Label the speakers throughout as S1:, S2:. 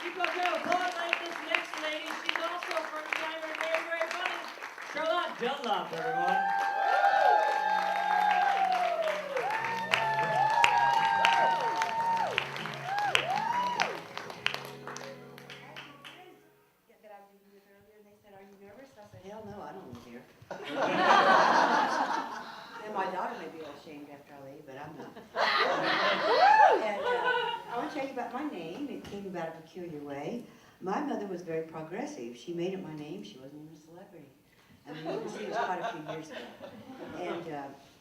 S1: Keep up there. Applaud like this next lady. She's also a first timer and very, very funny. Charlon Standup, everyone.
S2: Hell no, I don't live here. And my daughter may be ashamed after I leave, but I'm not. And I want to tell you about my name. It came about a peculiar way. My mother was very progressive. She made it my name. She wasn't even a celebrity. I mean, you can see it was quite a few years ago. And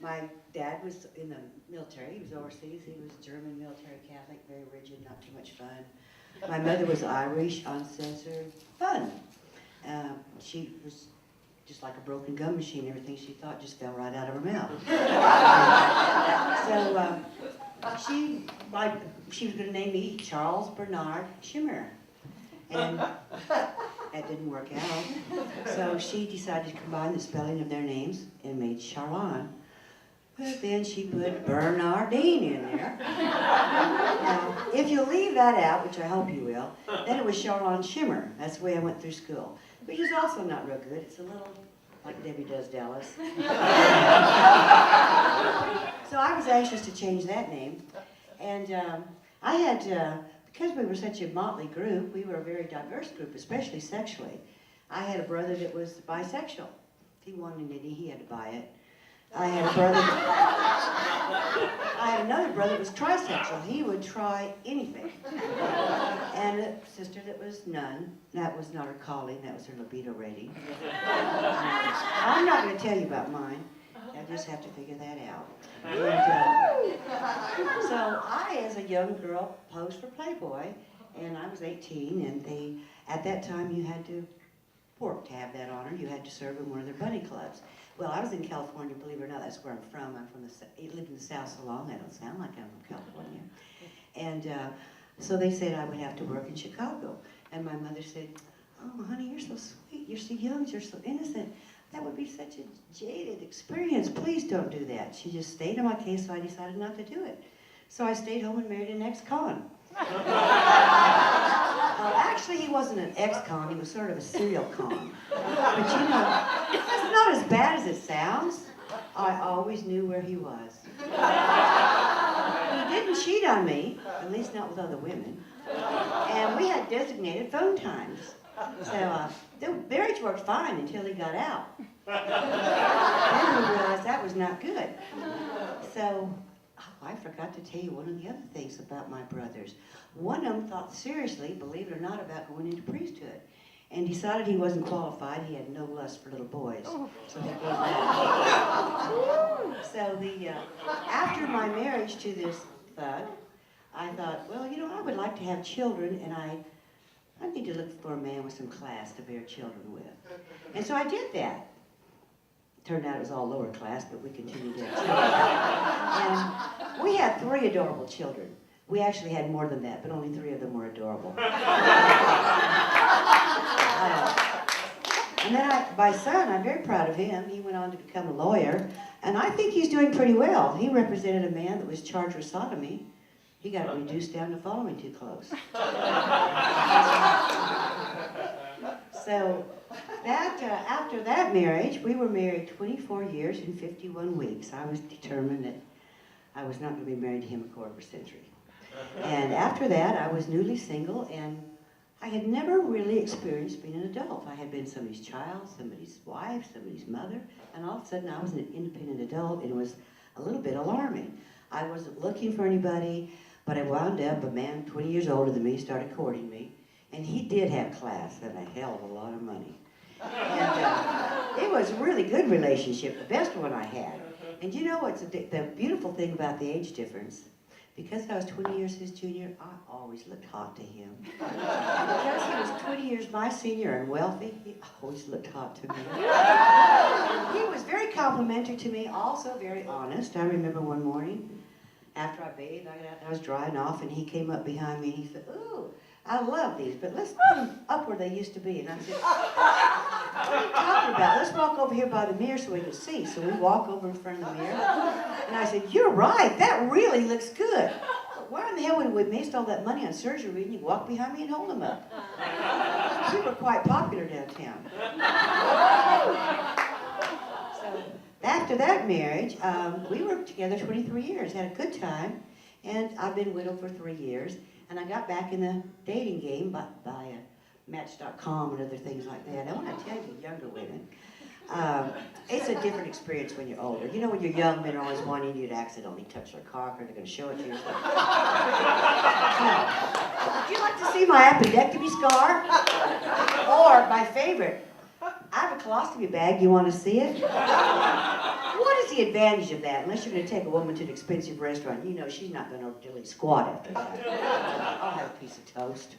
S2: my dad was in the military. He was overseas. He was German military Catholic, very rigid, not too much fun. My mother was Irish, uncensored, fun. She was just like a broken gum machine. Everything she thought just fell right out of her mouth. She was going to name me Charles Bernard Schimmer. And that didn't work out. So she decided to combine the spelling of their names and made Charlon. But then she put Bernardine in there. Now, if you leave that out, which I hope you will, then it was Charlon Schimmer. That's the way I went through school. Which is also not real good. It's a little like Debbie Does Dallas. So I was anxious to change that name. And I had, because we were such a motley group, we were a very diverse group, especially sexually. I had a brother that was bisexual. If he wanted it, he had to buy it. I had another brother that was trisexual. He would try anything. And a sister that was none. That was not her calling, that was her libido rating. I'm not going to tell you about mine. I just have to figure that out. And, so I, as a young girl, posed for Playboy, and I was 18, and at that time you had to work to have that honor. You had to serve in one of their bunny clubs. Well, I was in California, believe it or not, that's where I'm from. I lived in the South so long, I don't sound like I'm from California. And so they said I would have to work in Chicago. And my mother said, "Oh, honey, you're so sweet, you're so young, you're so innocent. That would be such a jaded experience. Please don't do that." She just stayed on my case, so I decided not to do it. So I stayed home and married an ex-con. Well, actually, he wasn't an ex-con, he was sort of a serial con. But you know, it's not as bad as it sounds. I always knew where he was. He didn't cheat on me, at least not with other women. And we had designated phone times. So the marriage worked fine until he got out. Then we realized that was not good. So, I forgot to tell you one of the other things about my brothers. One of them thought seriously, believe it or not, about going into priesthood, and decided he wasn't qualified. He had no lust for little boys, so he gave that. So after my marriage to this thug, I thought, well, you know, I would like to have children, and I need to look for a man with some class to bear children with. And so I did that. Turned out it was all lower class, but we continued to have children. And we had 3 adorable children. We actually had more than that, but only 3 of them were adorable. And then my son, I'm very proud of him. He went on to become a lawyer, and I think he's doing pretty well. He represented a man that was charged with sodomy. He got it reduced down to following too close. So after that marriage, we were married 24 years and 51 weeks. I was determined that I was not going to be married to him a quarter of a century. And after that, I was newly single, and I had never really experienced being an adult. I had been somebody's child, somebody's wife, somebody's mother, and all of a sudden I was an independent adult, and it was a little bit alarming. I wasn't looking for anybody, but I wound up, a man 20 years older than me started courting me, and he did have class and a hell of a lot of money. And it was a really good relationship, the best one I had. And you know what's the beautiful thing about the age difference? Because I was 20 years his junior, I always looked hot to him. Because he was 20 years my senior and wealthy, he always looked hot to me. He was very complimentary to me, also very honest. I remember one morning, after I bathed, I was drying off, and he came up behind me and he said, "Ooh, I love these, but let's put them up where they used to be." And I said, "What are you talking about? Let's walk over here by the mirror so we can see." So we walk over in front of the mirror, and I said, "You're right, that really looks good. why in the hell would we waste all that money on surgery and you walk behind me and hold them up? We were quite popular downtown. So after that marriage, we were together 23 years, had a good time, and I've been widowed for 3 years, and I got back in the dating game by Match.com and other things like that. I want to tell you, younger women, it's a different experience when you're older. You know, when you're young, men are always wanting you to accidentally touch their cock or they're going to show it to you. Would you like to see my appendectomy scar? Or my favorite, I have a colostomy bag. You want to see it? What is the advantage of that? Unless you're going to take a woman to an expensive restaurant, you know she's not going to really squat after that. I'll have a piece of toast.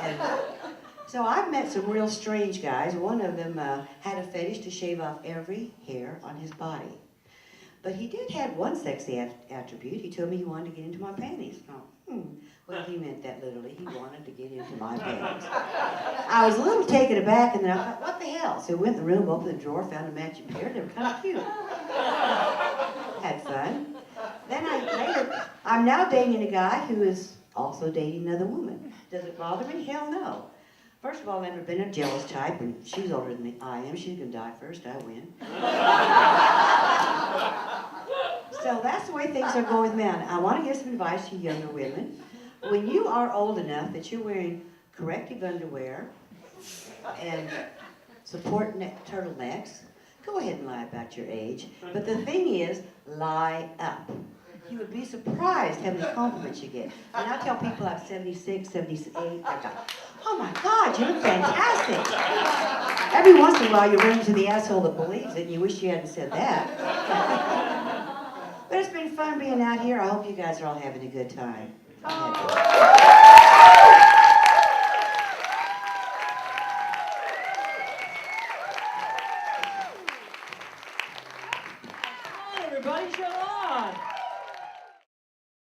S2: And so I've met some real strange guys. One of them had a fetish to shave off every hair on his body. But he did have one sexy attribute. He told me he wanted to get into my panties. Oh, Well, he meant that literally. He wanted to get into my panties. I was a little taken aback, and then I thought, what the hell? So I went in the room, opened the drawer, found a matching pair. They were kind of cute. Had fun. Then I'm now dating a guy who is also dating another woman. Does it bother me? Hell no. First of all, I've never been a jealous type, and she's older than I am. She's going to die first. I win. So that's the way things are going with men. I want to give some advice to younger women. When you are old enough that you're wearing corrective underwear and support turtlenecks, go ahead and lie about your age. But the thing is, lie up. You would be surprised how many compliments you get. And I tell people I'm 76, 78, they're like, oh my God, you look fantastic. Every once in a while you run into the asshole that believes it and you wish you hadn't said that. But it's been fun being out here. I hope you guys are all having a good time.
S1: Hi, everybody, Charlon.